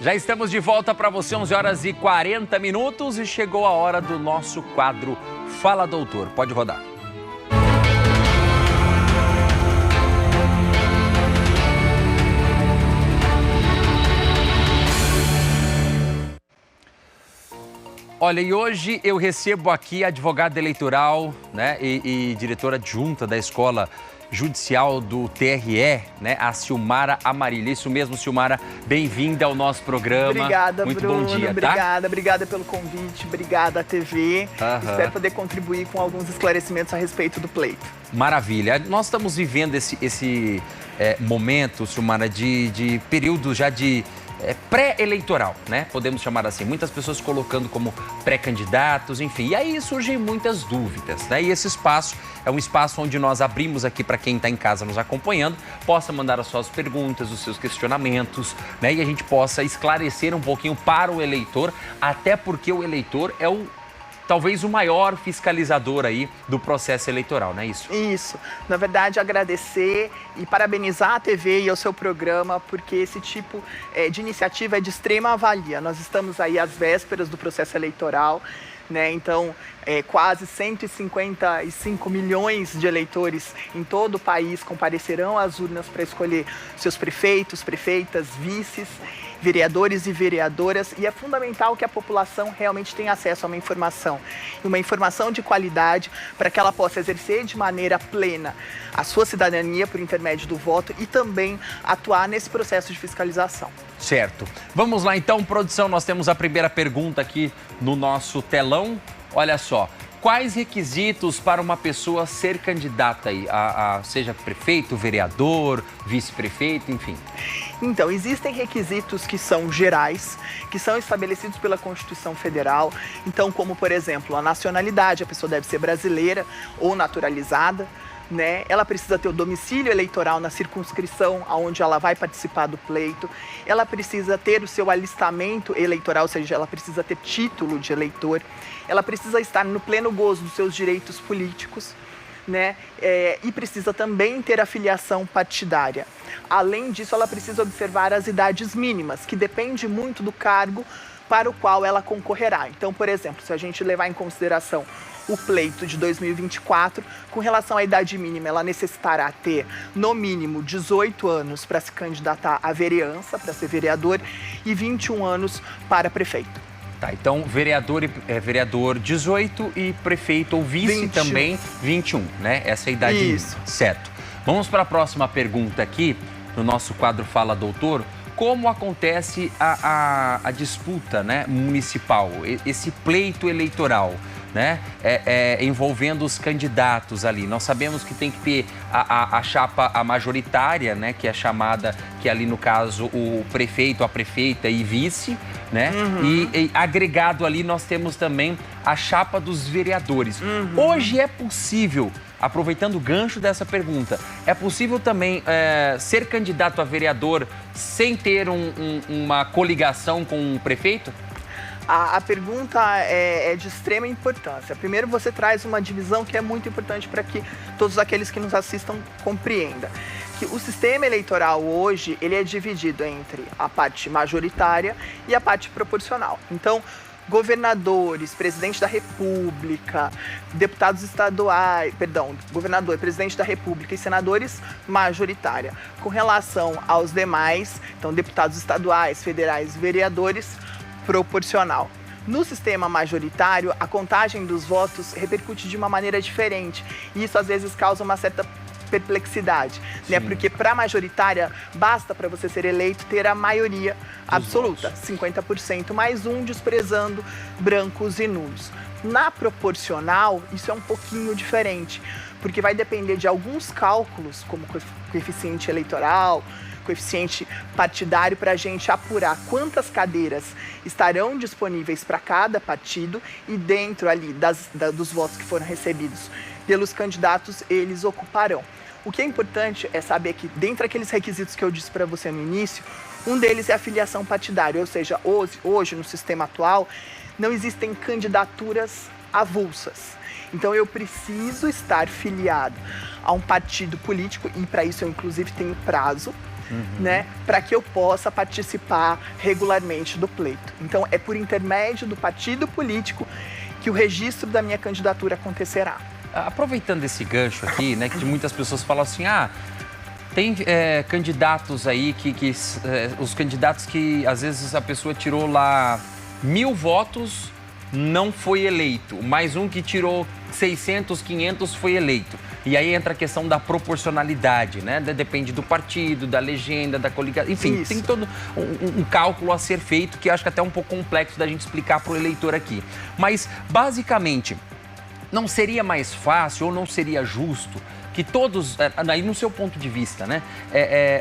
Já estamos de volta para você, 11 horas e 40 minutos e chegou a hora do nosso quadro Fala Doutor. Pode rodar. Olha, e hoje eu recebo aqui a advogada eleitoral, né, e diretora adjunta da Escola Judicial do TRE, né, a Silmara Amarília. Isso mesmo, Silmara, bem-vinda ao nosso programa. Obrigada, muito Bruno, bom dia, obrigada pelo convite, obrigada à TV. Espero poder contribuir com alguns esclarecimentos a respeito do pleito. Maravilha. Nós estamos vivendo esse momento, Silmara, de período já de pré-eleitoral, né? Podemos chamar assim. Muitas pessoas colocando como pré-candidatos, enfim. E aí surgem muitas dúvidas, né? E esse espaço é um espaço onde nós abrimos aqui para quem está em casa nos acompanhando, possa mandar as suas perguntas, os seus questionamentos, né? E a gente possa esclarecer um pouquinho para o eleitor, até porque o eleitor é talvez o maior fiscalizador aí do processo eleitoral, não é isso? Isso. Na verdade, agradecer e parabenizar a TV e ao seu programa, porque esse tipo de iniciativa é de extrema valia. Nós estamos aí às vésperas do processo eleitoral, né? Então, quase 155 milhões de eleitores em todo o país comparecerão às urnas para escolher seus prefeitos, prefeitas, vices, vereadores e vereadoras, e é fundamental que a população realmente tenha acesso a uma informação de qualidade para que ela possa exercer de maneira plena a sua cidadania por intermédio do voto e também atuar nesse processo de fiscalização. Certo. Vamos lá então, produção, nós temos a primeira pergunta aqui no nosso telão. Olha só. Quais requisitos para uma pessoa ser candidata aí, seja prefeito, vereador, vice-prefeito, enfim? Então, existem requisitos que são gerais, que são estabelecidos pela Constituição Federal. Então, como, por exemplo, a nacionalidade, a pessoa deve ser brasileira ou naturalizada, né? Ela precisa ter o domicílio eleitoral na circunscrição onde ela vai participar do pleito. Ela precisa ter o seu alistamento eleitoral, ou seja, ela precisa ter título de eleitor. Ela precisa estar no pleno gozo dos seus direitos políticos, né? E precisa também ter a filiação partidária. Além disso, ela precisa observar as idades mínimas, que depende muito do cargo para o qual ela concorrerá. Então, por exemplo, se a gente levar em consideração o pleito de 2024, com relação à idade mínima, ela necessitará ter, no mínimo, 18 anos para se candidatar à vereança, para ser vereador, e 21 anos para prefeito. Tá, então vereador 18 e prefeito ou vice 21. Também 21, né? Essa é a idade mínima. Certo. Vamos para a próxima pergunta aqui, no nosso quadro Fala Doutor. Como acontece a disputa, né, municipal, esse pleito eleitoral, né, envolvendo os candidatos ali? Nós sabemos que tem que ter a chapa majoritária, né, que é chamada, que ali no caso o prefeito, a prefeita e vice, né? E agregado ali nós temos também a chapa dos vereadores. Hoje é possível, aproveitando o gancho dessa pergunta, é possível também ser candidato a vereador sem ter uma coligação com o prefeito? A pergunta é de extrema importância. Primeiro, você traz uma divisão que é muito importante para que todos aqueles que nos assistam compreendam. Que o sistema eleitoral hoje, ele é dividido entre a parte majoritária e a parte proporcional. Então, governadores, presidente da República, deputados estaduais, governador, presidente da República e senadores, majoritária. Com relação aos demais, então deputados estaduais, federais, vereadores, proporcional. No sistema majoritário, a contagem dos votos repercute de uma maneira diferente e isso às vezes causa uma certa perplexidade, né? Porque para a majoritária, basta para você ser eleito ter a maioria absoluta, 50% mais um, desprezando brancos e nulos. Na proporcional, isso é um pouquinho diferente, porque vai depender de alguns cálculos, como coeficiente eleitoral, coeficiente partidário, para a gente apurar quantas cadeiras estarão disponíveis para cada partido e dentro ali dos votos que foram recebidos pelos candidatos, eles ocuparão. O que é importante é saber que, dentre aqueles requisitos que eu disse para você no início, um deles é a filiação partidária, ou seja, hoje no sistema atual, não existem candidaturas avulsas. Então, eu preciso estar filiado a um partido político, e para isso eu, inclusive, tenho prazo, né, para que eu possa participar regularmente do pleito. Então, é por intermédio do partido político que o registro da minha candidatura acontecerá. Aproveitando esse gancho aqui, né, que muitas pessoas falam assim, tem candidatos aí os candidatos que às vezes a pessoa tirou lá 1000 votos, não foi eleito. Mais um que tirou 600, 500 foi eleito. E aí entra a questão da proporcionalidade, né? Depende do partido, da legenda, da coligação. Enfim, tem todo um cálculo a ser feito que eu acho que até é um pouco complexo da gente explicar para o eleitor aqui. Mas, basicamente, não seria mais fácil ou não seria justo que todos, aí no seu ponto de vista, né?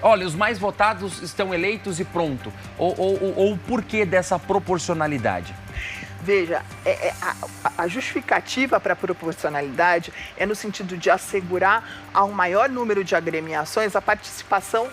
Olha, os mais votados estão eleitos e pronto. Ou o porquê dessa proporcionalidade? Veja, a justificativa para a proporcionalidade é no sentido de assegurar ao maior número de agremiações a participação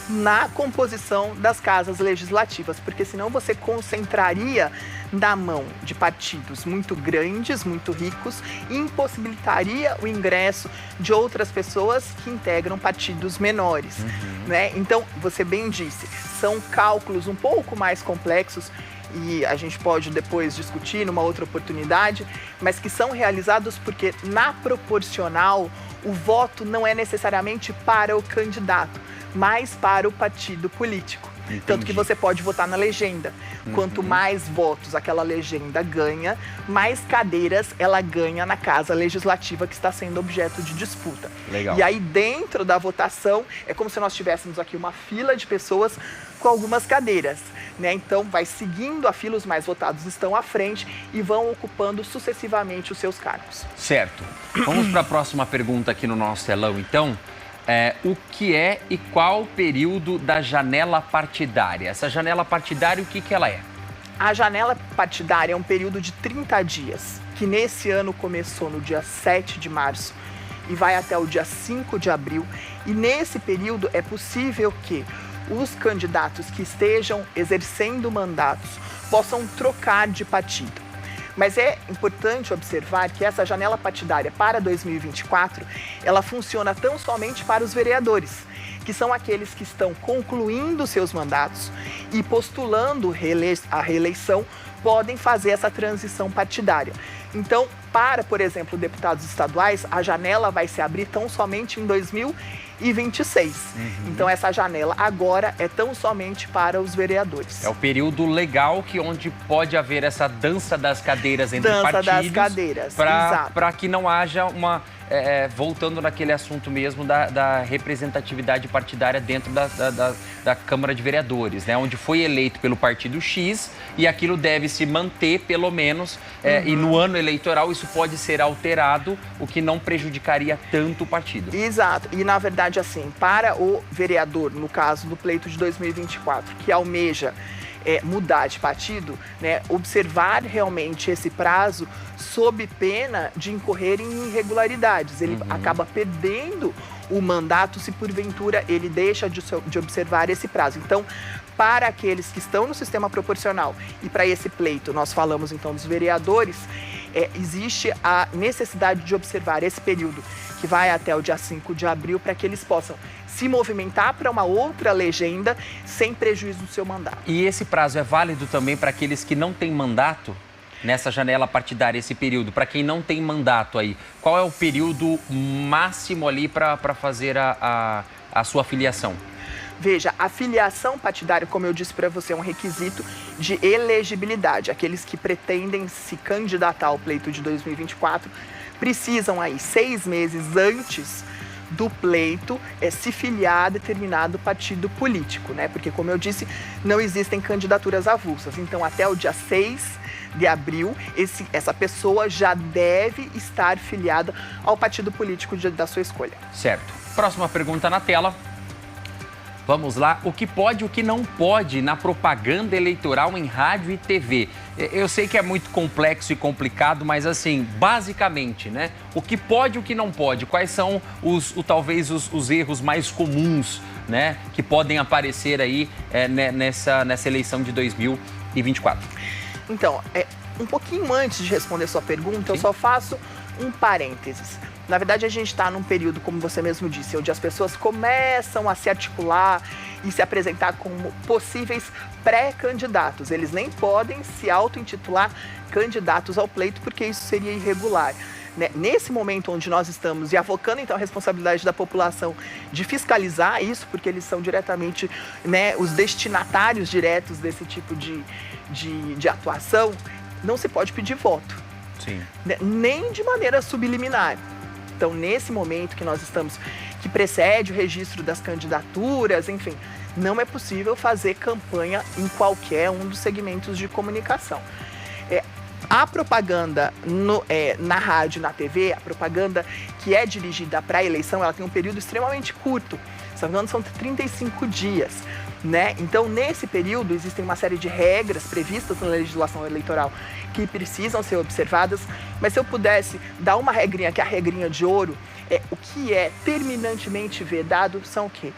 na composição das casas legislativas, porque senão você concentraria na mão de partidos muito grandes, muito ricos, e impossibilitaria o ingresso de outras pessoas que integram partidos menores, né? Então, você bem disse, são cálculos um pouco mais complexos e a gente pode depois discutir numa outra oportunidade, mas que são realizados porque na proporcional o voto não é necessariamente para o candidato, mas para o partido político. Entendi. Tanto que você pode votar na legenda. Quanto mais votos aquela legenda ganha, mais cadeiras ela ganha na casa legislativa que está sendo objeto de disputa. Legal. E aí dentro da votação, é como se nós tivéssemos aqui uma fila de pessoas com algumas cadeiras, né? Então vai seguindo a fila, os mais votados estão à frente e vão ocupando sucessivamente os seus cargos. Certo. Vamos para a próxima pergunta aqui no nosso telão, então. O que é e qual o período da janela partidária? Essa janela partidária, o que ela é? A janela partidária é um período de 30 dias, que nesse ano começou no dia 7 de março e vai até o dia 5 de abril. E nesse período é possível que os candidatos que estejam exercendo mandatos possam trocar de partido. Mas é importante observar que essa janela partidária para 2024, ela funciona tão somente para os vereadores, que são aqueles que estão concluindo seus mandatos e postulando a reeleição, podem fazer essa transição partidária. Então, para, por exemplo, deputados estaduais, a janela vai se abrir tão somente em 2026. Então, essa janela agora é tão somente para os vereadores. É o período legal onde pode haver essa dança das cadeiras entre partidos. Dança das cadeiras, exato. Para que não haja uma... voltando naquele assunto mesmo da representatividade partidária dentro da Câmara de Vereadores, né? Onde foi eleito pelo partido X e aquilo deve se manter, pelo menos, e no ano eleitoral isso pode ser alterado, o que não prejudicaria tanto o partido. Exato. E, na verdade, assim, para o vereador, no caso do pleito de 2024, que almeja mudar de partido, né, observar realmente esse prazo sob pena de incorrer em irregularidades. Ele acaba perdendo o mandato se porventura ele deixa de observar esse prazo. Então, para aqueles que estão no sistema proporcional e para esse pleito, nós falamos então dos vereadores, existe a necessidade de observar esse período que vai até o dia 5 de abril para que eles possam se movimentar para uma outra legenda sem prejuízo do seu mandato. E esse prazo é válido também para aqueles que não têm mandato? Nessa janela partidária, esse período, para quem não tem mandato aí, qual é o período máximo ali para fazer a sua filiação? Veja, a filiação partidária, como eu disse para você, é um requisito de elegibilidade. Aqueles que pretendem se candidatar ao pleito de 2024 precisam aí 6 meses antes do pleito se filiar a determinado partido político, né? Porque, como eu disse, não existem candidaturas avulsas. Então, até o dia 6 de abril, essa pessoa já deve estar filiada ao partido político da sua escolha. Certo. Próxima pergunta na tela. Vamos lá. O que pode e o que não pode na propaganda eleitoral em rádio e TV? Eu sei que é muito complexo e complicado, mas assim, basicamente, né? O que pode e o que não pode? Quais são talvez os erros mais comuns, né? Que podem aparecer aí nessa eleição de 2024? Então, um pouquinho antes de responder sua pergunta, eu só faço um parênteses. Na verdade, a gente está num período, como você mesmo disse, onde as pessoas começam a se articular e se apresentar como possíveis pré-candidatos. Eles nem podem se auto-intitular candidatos ao pleito, porque isso seria irregular. Nesse momento onde nós estamos e avocando então a responsabilidade da população de fiscalizar isso, porque eles são diretamente, né, os destinatários diretos desse tipo de atuação, não se pode pedir voto. Sim. Nem de maneira subliminar. Então, nesse momento que nós estamos, que precede o registro das candidaturas, enfim, não é possível fazer campanha em qualquer um dos segmentos de comunicação. A propaganda na rádio e na TV, a propaganda que é dirigida para a eleição, ela tem um período extremamente curto. São 35 dias. Né? Então, nesse período, existem uma série de regras previstas na legislação eleitoral que precisam ser observadas, mas se eu pudesse dar uma regrinha, que é a regrinha de ouro, o que é terminantemente vedado são o quê?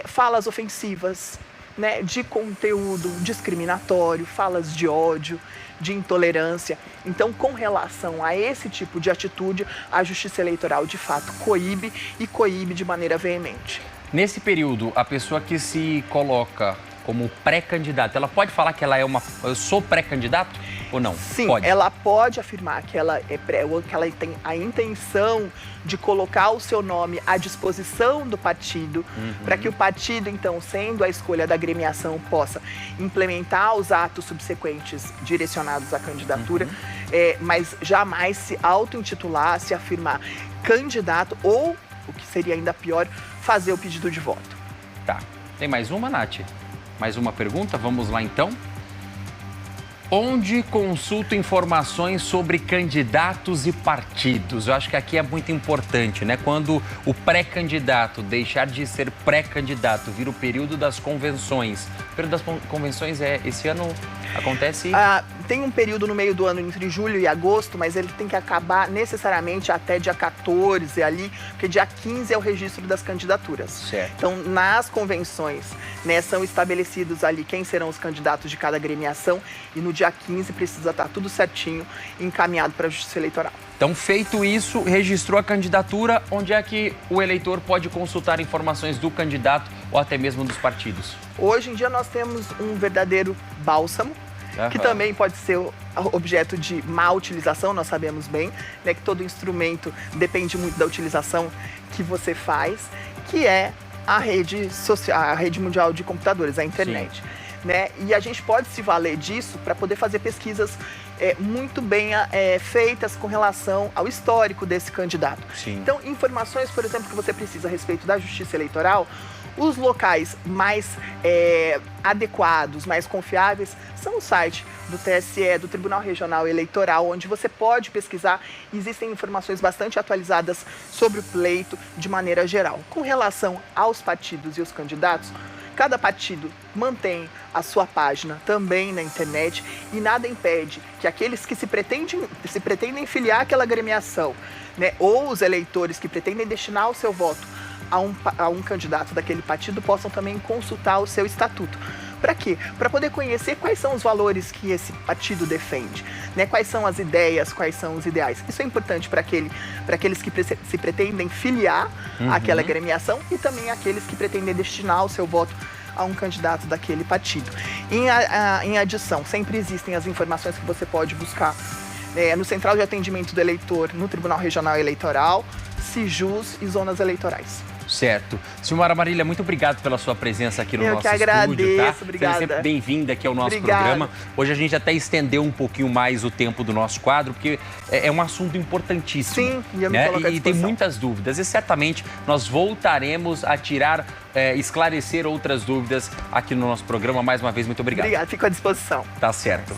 Falas ofensivas, né, de conteúdo discriminatório, falas de ódio, de intolerância. Então, com relação a esse tipo de atitude, a Justiça Eleitoral, de fato, coíbe e coíbe de maneira veemente. Nesse período, a pessoa que se coloca como pré-candidata, ela pode falar que eu sou pré-candidato ou não? Sim, pode. Ela pode afirmar que ela é ou que ela tem a intenção de colocar o seu nome à disposição do partido, para que o partido, então, sendo a escolha da agremiação, possa implementar os atos subsequentes direcionados à candidatura, mas jamais se auto-intitular, se afirmar candidato ou, o que seria ainda pior, fazer o pedido de voto. Tá. Tem mais uma, Nath? Mais uma pergunta? Vamos lá, então. Onde consulto informações sobre candidatos e partidos? Eu acho que aqui é muito importante, né? Quando o pré-candidato deixar de ser pré-candidato, vira o período das convenções. O período das convenções esse ano acontece? Tem um período no meio do ano entre julho e agosto, mas ele tem que acabar necessariamente até dia 14 ali, porque dia 15 é o registro das candidaturas. Certo. Então, nas convenções, né, são estabelecidos ali quem serão os candidatos de cada agremiação e no dia 15 precisa estar tudo certinho, encaminhado para a Justiça Eleitoral. Então, feito isso, registrou a candidatura, onde é que o eleitor pode consultar informações do candidato ou até mesmo dos partidos? Hoje em dia nós temos um verdadeiro bálsamo, que também pode ser objeto de má utilização, nós sabemos bem, né, que todo instrumento depende muito da utilização que você faz, que é a rede social, a rede mundial de computadores, a internet. Né? E a gente pode se valer disso para poder fazer pesquisas muito bem feitas com relação ao histórico desse candidato. Sim. Então, informações, por exemplo, que você precisa a respeito da Justiça Eleitoral, os locais mais adequados, mais confiáveis, são o site do TSE, do Tribunal Regional Eleitoral, onde você pode pesquisar. Existem informações bastante atualizadas sobre o pleito de maneira geral. Com relação aos partidos e os candidatos, cada partido mantém a sua página também na internet e nada impede que aqueles que se pretendem filiar àquela agremiação, né, ou os eleitores que pretendem destinar o seu voto a um candidato daquele partido possam também consultar o seu estatuto. Para quê? Para poder conhecer quais são os valores que esse partido defende, né? Quais são as ideias, quais são os ideais. Isso é importante para aqueles que se pretendem filiar àquela agremiação e também aqueles que pretendem destinar o seu voto a um candidato daquele partido. Em adição, sempre existem as informações que você pode buscar no Central de Atendimento do Eleitor, no Tribunal Regional Eleitoral, Sijus e zonas eleitorais. Certo. Silmara Marília, muito obrigado pela sua presença aqui no nosso estúdio. Eu que agradeço, tá? obrigada. Seja sempre bem-vinda aqui ao nosso programa. Hoje a gente até estendeu um pouquinho mais o tempo do nosso quadro, porque é um assunto importantíssimo. Sim, ia me né? colocar à E tem disposição. muitas dúvidas. E certamente nós voltaremos a esclarecer outras dúvidas aqui no nosso programa. Mais uma vez, muito obrigado. Obrigada, fico à disposição. Tá certo.